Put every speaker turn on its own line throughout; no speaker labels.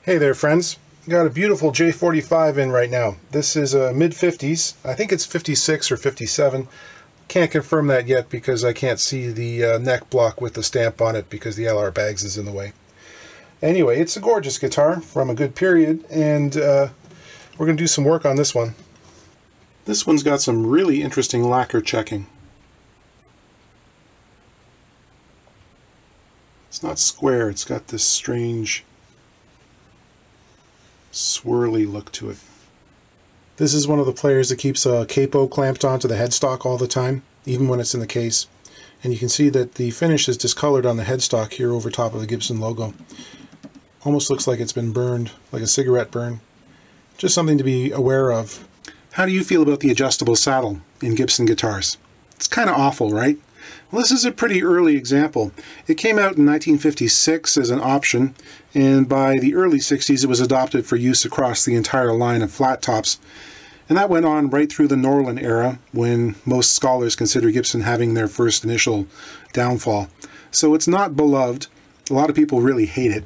Hey there, friends. Got a beautiful J45 in right now. This is a mid-50s. I think it's 56 or 57. Can't confirm that yet because I can't see the neck block with the stamp on it because the LR bags is in the way. Anyway, it's a gorgeous guitar from a good period, and we're going to do some work on this one. This one's got some really interesting lacquer checking. It's not square, it's got this strange swirly look to it. This is one of the players that keeps a capo clamped onto the headstock all the time, even when it's in the case. And you can see that the finish is discolored on the headstock here over top of the Gibson logo. Almost looks like it's been burned, like a cigarette burn. Just something to be aware of. How do you feel about the adjustable saddle in Gibson guitars? It's kind of awful, right? Well, this is a pretty early example. It came out in 1956 as an option, and by the early 60s it was adopted for use across the entire line of flat tops. And that went on right through the Norland era, when most scholars consider Gibson having their first initial downfall. So it's not beloved. A lot of people really hate it.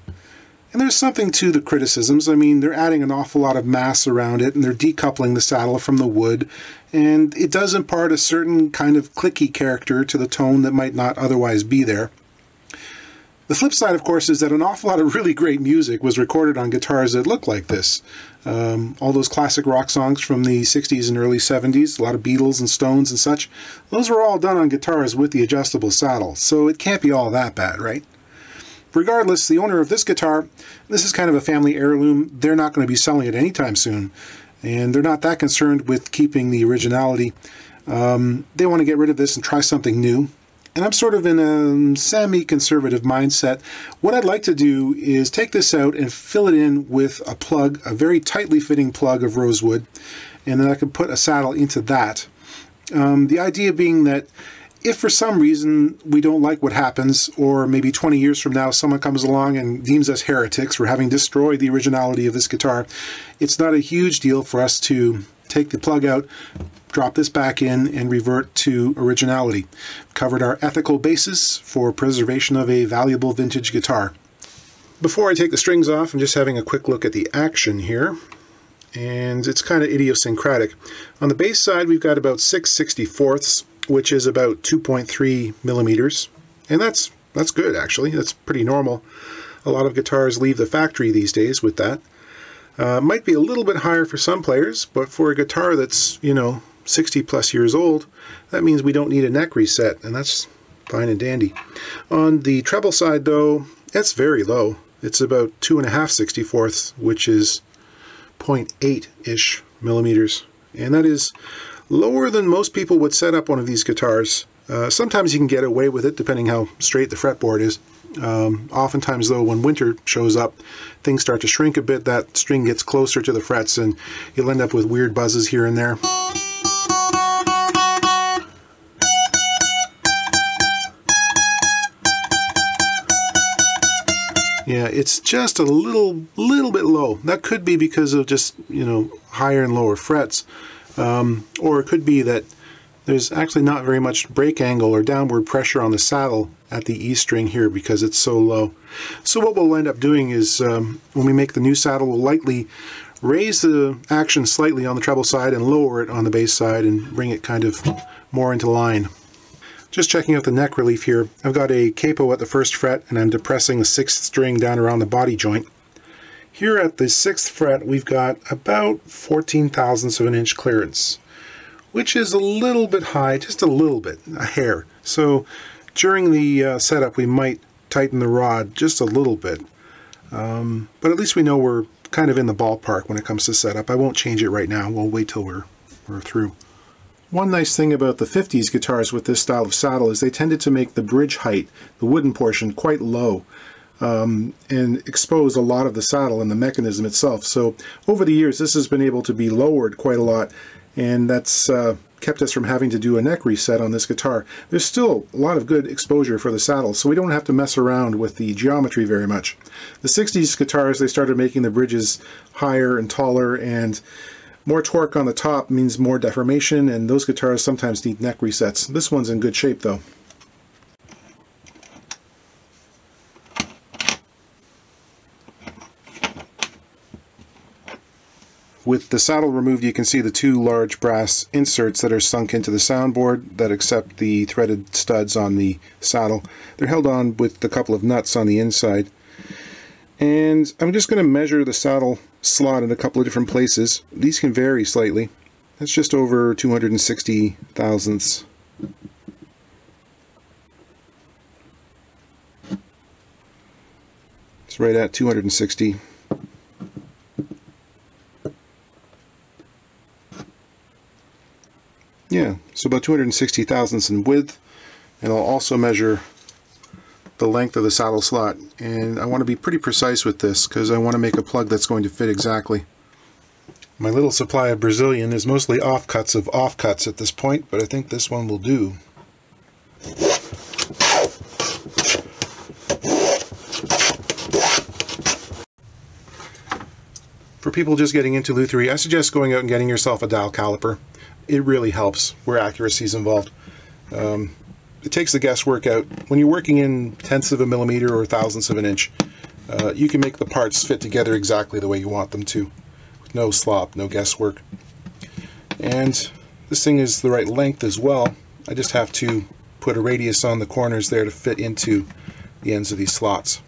And there's something to the criticisms. I mean, they're adding an awful lot of mass around it, and they're decoupling the saddle from the wood, and it does impart a certain kind of clicky character to the tone that might not otherwise be there. The flip side, of course, is that an awful lot of really great music was recorded on guitars that look like this. All those classic rock songs from the 60s and early 70s, a lot of Beatles and Stones and such, those were all done on guitars with the adjustable saddle, so it can't be all that bad, right? Regardless, the owner of this guitar, this is kind of a family heirloom. They're not going to be selling it anytime soon, and they're not that concerned with keeping the originality. They want to get rid of this and try something new. And I'm sort of in a semi-conservative mindset. What I'd like to do is take this out and fill it in with a plug, a very tightly fitting plug of rosewood, and then I can put a saddle into that. The idea being that if for some reason we don't like what happens, or maybe 20 years from now someone comes along and deems us heretics for having destroyed the originality of this guitar, it's not a huge deal for us to take the plug out, drop this back in, and revert to originality. Covered our ethical basis for preservation of a valuable vintage guitar. Before I take the strings off, I'm just having a quick look at the action here, and it's kind of idiosyncratic. On the bass side, we've got about 6/64ths, which is about 2.3 millimeters, and that's good actually. That's pretty normal. A lot of guitars leave the factory these days with that. Might be a little bit higher for some players, but for a guitar that's, 60 plus years old, that means we don't need a neck reset, and that's fine and dandy. On the treble side though, it's very low. It's about 2.5/64ths, which is 0.8-ish millimeters, and that is lower than most people would set up one of these guitars. Sometimes you can get away with it depending how straight the fretboard is. Oftentimes though, when winter shows up, things start to shrink a bit, that string gets closer to the frets, and you'll end up with weird buzzes here and there. Yeah, it's just a little bit low. That could be because of just, higher and lower frets. Or it could be that there's actually not very much break angle or downward pressure on the saddle at the E string here because it's so low. So what we'll end up doing is, when we make the new saddle, we'll lightly raise the action slightly on the treble side and lower it on the bass side and bring it kind of more into line. Just checking out the neck relief here. I've got a capo at the 1st fret, and I'm depressing the 6th string down around the body joint. Here at the 6th fret, we've got about 14 thousandths of an inch clearance, which is a little bit high, just a little bit, a hair. So during the setup, we might tighten the rod just a little bit, but at least we know we're kind of in the ballpark when it comes to setup. I won't change it right now. We'll wait till we're through. One nice thing about the 50s guitars with this style of saddle is they tended to make the bridge height, the wooden portion, quite low. And expose a lot of the saddle and the mechanism itself. So over the years this has been able to be lowered quite a lot, and that's kept us from having to do a neck reset on this guitar. There's still a lot of good exposure for the saddle, so we don't have to mess around with the geometry very much. The 60s guitars, they started making the bridges higher and taller, and more torque on the top means more deformation, and those guitars sometimes need neck resets. This one's in good shape though. With the saddle removed, you can see the two large brass inserts that are sunk into the soundboard that accept the threaded studs on the saddle. They're held on with a couple of nuts on the inside. And I'm just going to measure the saddle slot in a couple of different places. These can vary slightly. That's just over 260 thousandths. It's right at 260. Yeah, so about 260 thousandths in width, and I'll also measure the length of the saddle slot, and I want to be pretty precise with this because I want to make a plug that's going to fit exactly. My little supply of Brazilian is mostly offcuts of offcuts at this point, but I think this one will do. For people just getting into lutherie, I suggest going out and getting yourself a dial caliper. It really helps where accuracy is involved. It takes the guesswork out. When you're working in tenths of a millimeter or thousandths of an inch, you can make the parts fit together exactly the way you want them to, with no slop, no guesswork. And this thing is the right length as well. I just have to put a radius on the corners there to fit into the ends of these slots.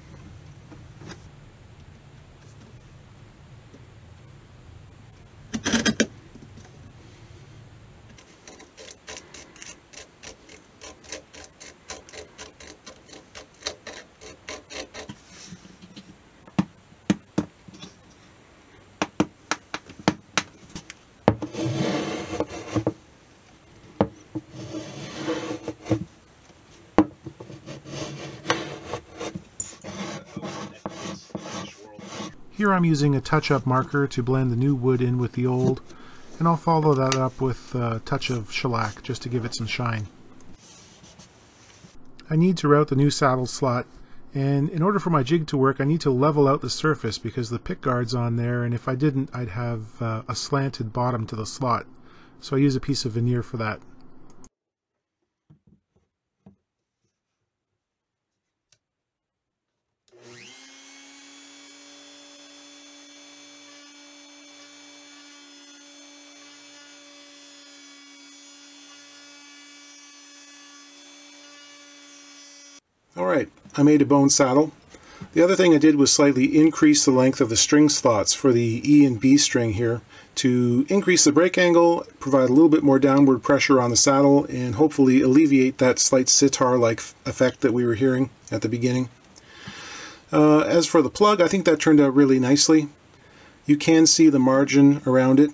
Here I'm using a touch-up marker to blend the new wood in with the old, and I'll follow that up with a touch of shellac just to give it some shine. I need to route the new saddle slot, and in order for my jig to work I need to level out the surface because the pick guard's on there, and if I didn't I'd have a slanted bottom to the slot. So I use a piece of veneer for that. Alright, I made a bone saddle. The other thing I did was slightly increase the length of the string slots for the E and B string here to increase the break angle, provide a little bit more downward pressure on the saddle, and hopefully alleviate that slight sitar-like effect that we were hearing at the beginning. As for the plug, I think that turned out really nicely. You can see the margin around it.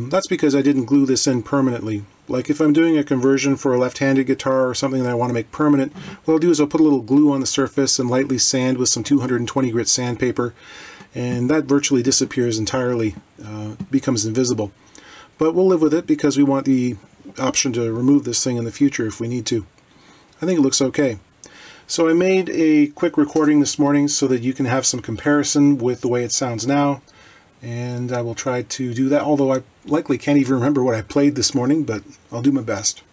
That's because I didn't glue this in permanently. Like if I'm doing a conversion for a left-handed guitar or something that I want to make permanent, what I'll do is I'll put a little glue on the surface and lightly sand with some 220 grit sandpaper, and that virtually disappears entirely, becomes invisible. But we'll live with it because we want the option to remove this thing in the future if we need to. I think it looks okay. So I made a quick recording this morning so that you can have some comparison with the way it sounds now. And I will try to do that, although I likely can't even remember what I played this morning, but I'll do my best.